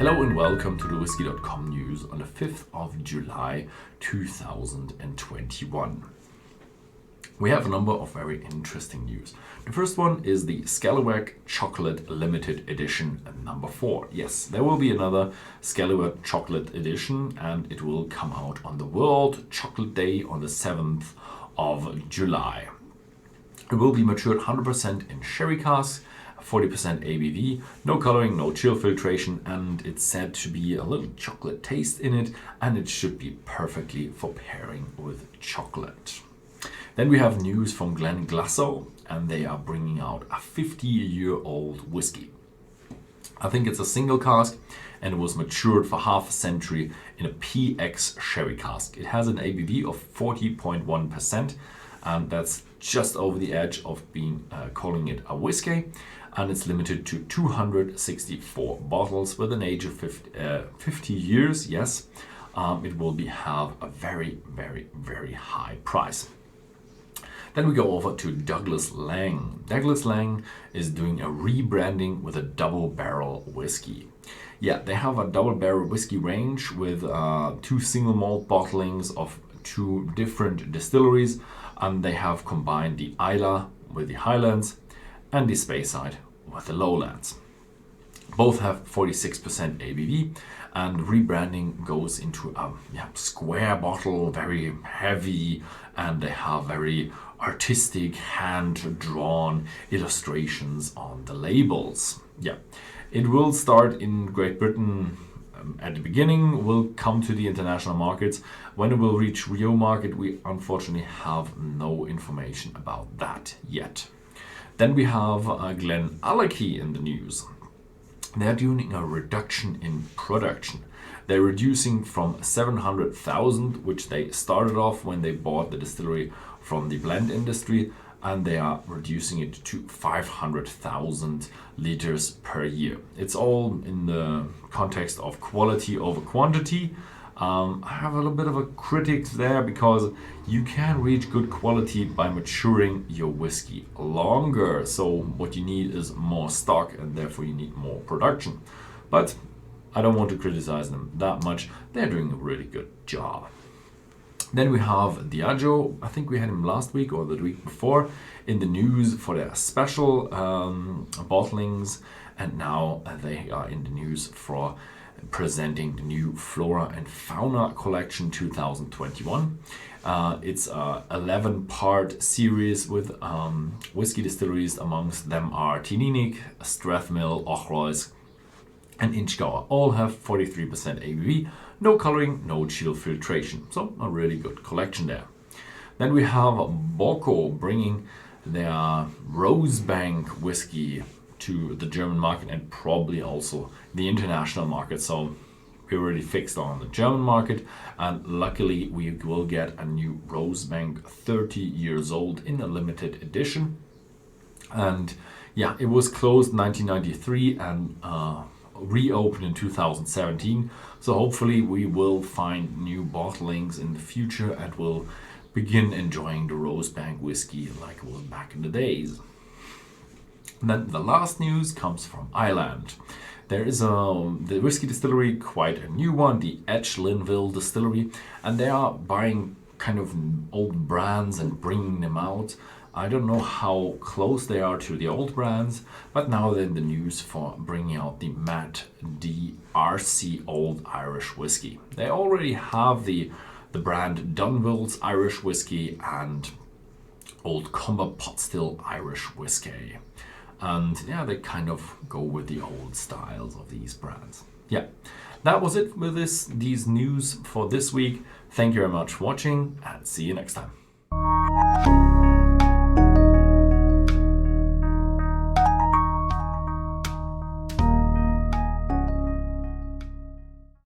Hello and welcome to the Whisky.com news on the 5th of July 2021. We have a number of very interesting news. The first one is the Scallywag Chocolate Limited Edition number 4. Yes, there will be another Scallywag Chocolate Edition and it will come out on the World Chocolate Day on the 7th of July. It will be matured 100% in sherry casks, 40% ABV, no coloring, no chill filtration, and it's said to be a little chocolate taste in it, and it should be perfectly for pairing with chocolate. Then we have news from Glenglassaugh, and they are bringing out a 50-year-old whiskey. I think it's a single cask, and it was matured for half a century in a PX sherry cask. It has an ABV of 40.1%, and that's just over the edge of being calling it a whiskey, and it's limited to 264 bottles with an age of 50 years. Yes, it will have a very, very, very high price. Then we go over to Douglas Laing. Douglas Laing is doing a rebranding with a double barrel whiskey. Yeah, they have a double barrel whiskey range with 2 single malt bottlings of 2 different distilleries, and they have combined the Isla with the Highlands and the Speyside with the Lowlands. Both have 46% ABV, and rebranding goes into a square bottle, very heavy, and they have very artistic hand-drawn illustrations on the labels. Yeah, it will start in Great Britain at the beginning, will come to the international markets. When it will reach Rio market, we unfortunately have no information about that yet. Then we have Glenallachie in the news. They're doing a reduction in production. They're reducing from 700,000, which they started off when they bought the distillery from the blend industry, and they are reducing it to 500,000 liters per year. It's all in the context of quality over quantity. I have a little bit of a critic there because you can reach good quality by maturing your whiskey longer. So what you need is more stock, and therefore you need more production. But I don't want to criticize them that much. They're doing a really good job. Then we have Diageo. I think we had him last week or the week before in the news for their special bottlings, and now they are in the news for presenting the new Flora and Fauna collection 2021. It's a 11-part series with whiskey distilleries. Amongst them are Tininic, Strathmill, Ochroyce and Inchgauer. All have 43% ABV, no coloring, no chill filtration. So a really good collection there. Then we have BORCO bringing their Rosebank whiskey to the German market and probably also the international market. So we're already fixed on the German market, and luckily we will get a new Rosebank 30 years old in a limited edition. And yeah, it was closed 1993 and reopened in 2017. So hopefully we will find new bottlings in the future and will begin enjoying the Rosebank whiskey like it was back in the days. And then the last news comes from Ireland. There is the whiskey distillery, quite a new one, the Echlinville distillery, and they are buying kind of old brands and bringing them out. I don't know how close they are to the old brands, but now they're in the news for bringing out the Matt DRC Old Irish Whiskey. They already have the brand Dunville's Irish Whiskey and Old Comber Pot Still Irish Whiskey. And yeah, they kind of go with the old styles of these brands. Yeah, that was it with these news for this week. Thank you very much for watching, and see you next time.